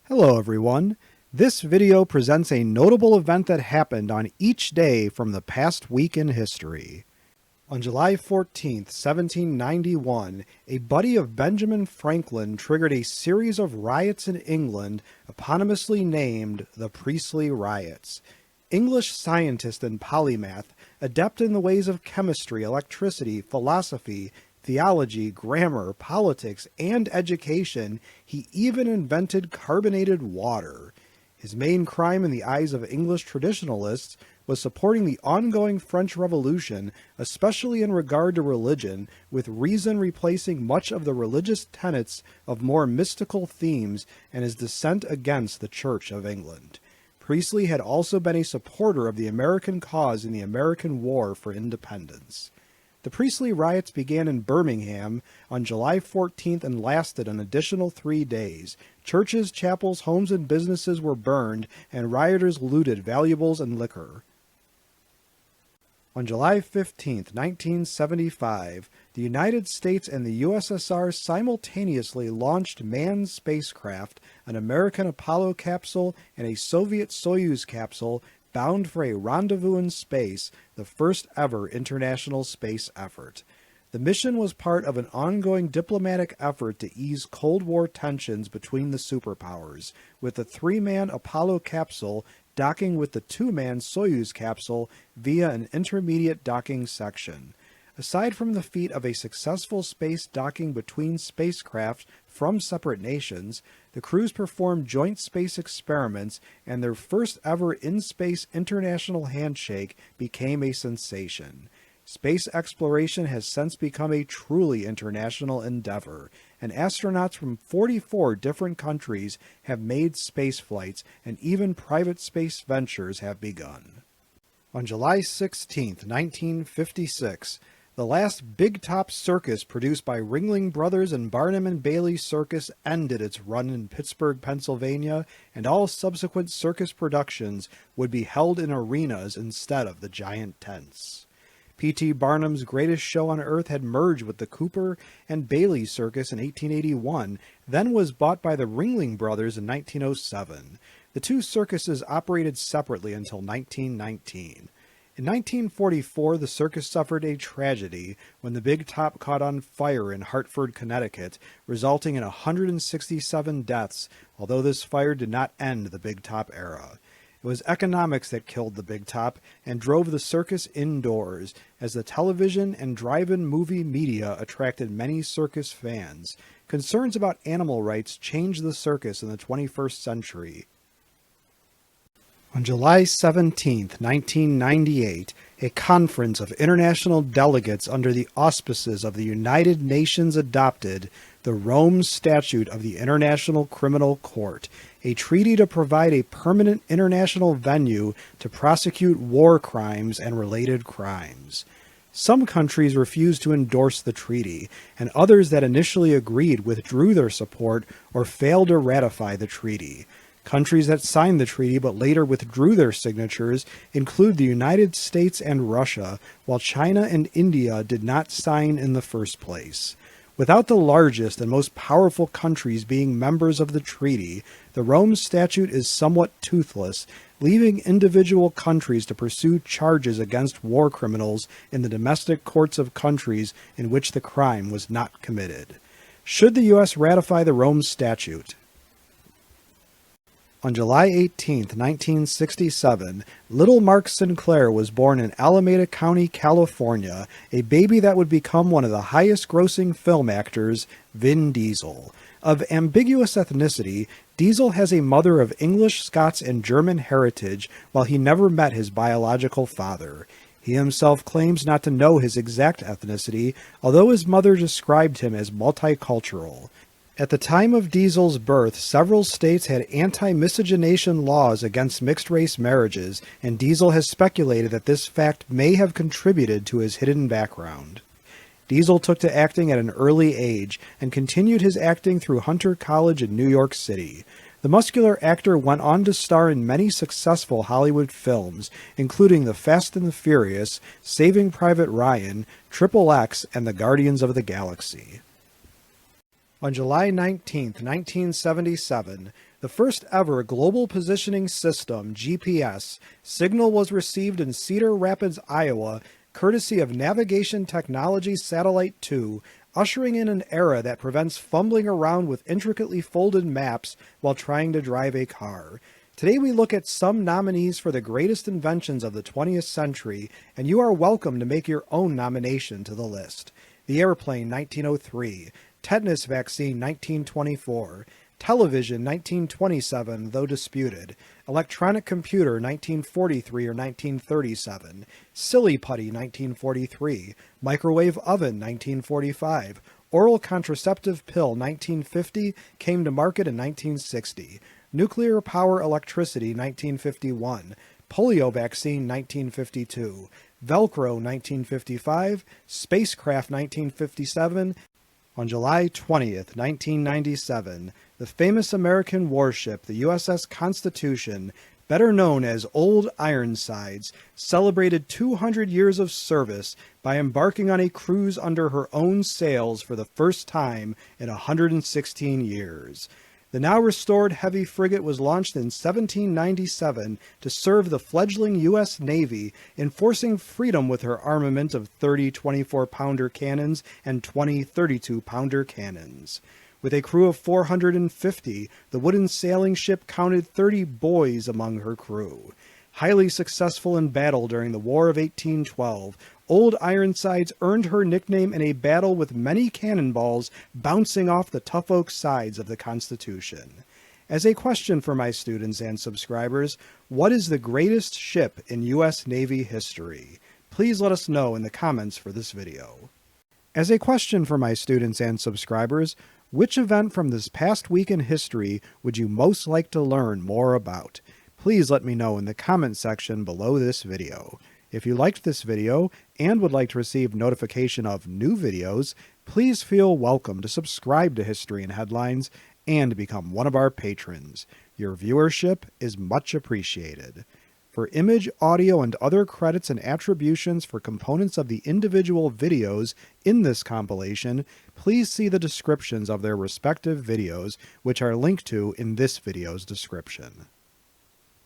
Hello everyone. This video presents a notable event that happened on each day from the past week in history. On July 14th, 1791, a buddy of Benjamin Franklin triggered a series of riots in England eponymously named the Priestley Riots. English scientist and polymath, adept in the ways of chemistry, electricity, philosophy, theology, grammar, politics, and education, he even invented carbonated water. His main crime in the eyes of English traditionalists was supporting the ongoing French Revolution, especially in regard to religion, with reason replacing much of the religious tenets of more mystical themes, and his dissent against the Church of England. Priestley had also been a supporter of the American cause in the American War for Independence. The Priestley riots began in Birmingham on July 14th and lasted an additional 3 days. Churches, chapels, homes, and businesses were burned, and rioters looted valuables and liquor. On July 15, 1975, the United States and the USSR simultaneously launched manned spacecraft, an American Apollo capsule, and a Soviet Soyuz capsule bound for a rendezvous in space, the first ever international space effort. The mission was part of an ongoing diplomatic effort to ease Cold War tensions between the superpowers, with the 3-man Apollo capsule docking with the 2-man Soyuz capsule via an intermediate docking section. Aside from the feat of a successful space docking between spacecraft from separate nations, the crews performed joint space experiments, and their first ever in-space international handshake became a sensation. Space exploration has since become a truly international endeavor, and astronauts from 44 different countries have made space flights, and even private space ventures have begun. On July 16, 1956, the last Big Top circus produced by Ringling Brothers and Barnum and Bailey Circus ended its run in Pittsburgh, Pennsylvania, and all subsequent circus productions would be held in arenas instead of the giant tents. P.T. Barnum's Greatest Show on Earth had merged with the Cooper and Bailey Circus in 1881, then was bought by the Ringling Brothers in 1907. The two circuses operated separately until 1919. In 1944, the circus suffered a tragedy when the Big Top caught on fire in Hartford, Connecticut, resulting in 167 deaths, although this fire did not end the Big Top era. It was economics that killed the Big Top and drove the circus indoors, as the television and drive-in movie media attracted many circus fans. Concerns about animal rights changed the circus in the 21st century. On July 17, 1998, a conference of international delegates under the auspices of the United Nations adopted the Rome Statute of the International Criminal Court, a treaty to provide a permanent international venue to prosecute war crimes and related crimes. Some countries refused to endorse the treaty, and others that initially agreed withdrew their support or failed to ratify the treaty. Countries that signed the treaty but later withdrew their signatures include the United States and Russia, while China and India did not sign in the first place. Without the largest and most powerful countries being members of the treaty, the Rome Statute is somewhat toothless, leaving individual countries to pursue charges against war criminals in the domestic courts of countries in which the crime was not committed. Should the U.S. ratify the Rome Statute? On July 18, 1967, little Mark Sinclair was born in Alameda County, California, a baby that would become one of the highest-grossing film actors, Vin Diesel. Of ambiguous ethnicity, Diesel has a mother of English, Scots, and German heritage, while he never met his biological father. He himself claims not to know his exact ethnicity, although his mother described him as multicultural. At the time of Diesel's birth, several states had anti-miscegenation laws against mixed-race marriages, and Diesel has speculated that this fact may have contributed to his hidden background. Diesel took to acting at an early age, and continued his acting through Hunter College in New York City. The muscular actor went on to star in many successful Hollywood films, including The Fast and the Furious, Saving Private Ryan, Triple X, and The Guardians of the Galaxy. On July 19, 1977, The first ever Global Positioning System, GPS, signal was received in Cedar Rapids, Iowa, courtesy of Navigation Technology Satellite 2, ushering in an era that prevents fumbling around with intricately folded maps while trying to drive a car. Today we look at some nominees for the greatest inventions of the 20th century, and you are welcome to make your own nomination to the list. The airplane, 1903. Tetanus vaccine, 1924. Television, 1927, though disputed. Electronic computer, 1943 or 1937. Silly putty, 1943. Microwave oven, 1945. Oral contraceptive pill, 1950, came to market in 1960. Nuclear power electricity, 1951. Polio vaccine, 1952. Velcro, 1955. Spacecraft, 1957. On July 20th, 1997, the famous American warship, the USS Constitution, better known as Old Ironsides, celebrated 200 years of service by embarking on a cruise under her own sails for the first time in 116 years. The now restored heavy frigate was launched in 1797 to serve the fledgling U.S. Navy, enforcing freedom with her armament of 30 24-pounder cannons and 20 32-pounder cannons. With a crew of 450, the wooden sailing ship counted 30 boys among her crew. Highly successful in battle during the War of 1812, Old Ironsides earned her nickname in a battle with many cannonballs bouncing off the tough oak sides of the Constitution. As a question for my students and subscribers, what is the greatest ship in U.S. Navy history? Please let us know in the comments for this video. As a question for my students and subscribers, which event from this past week in history would you most like to learn more about? Please let me know in the comment section below this video. If you liked this video and would like to receive notification of new videos, please feel welcome to subscribe to History in Headlines and become one of our patrons. Your viewership is much appreciated. For image, audio, and other credits and attributions for components of the individual videos in this compilation, please see the descriptions of their respective videos, which are linked to in this video's description.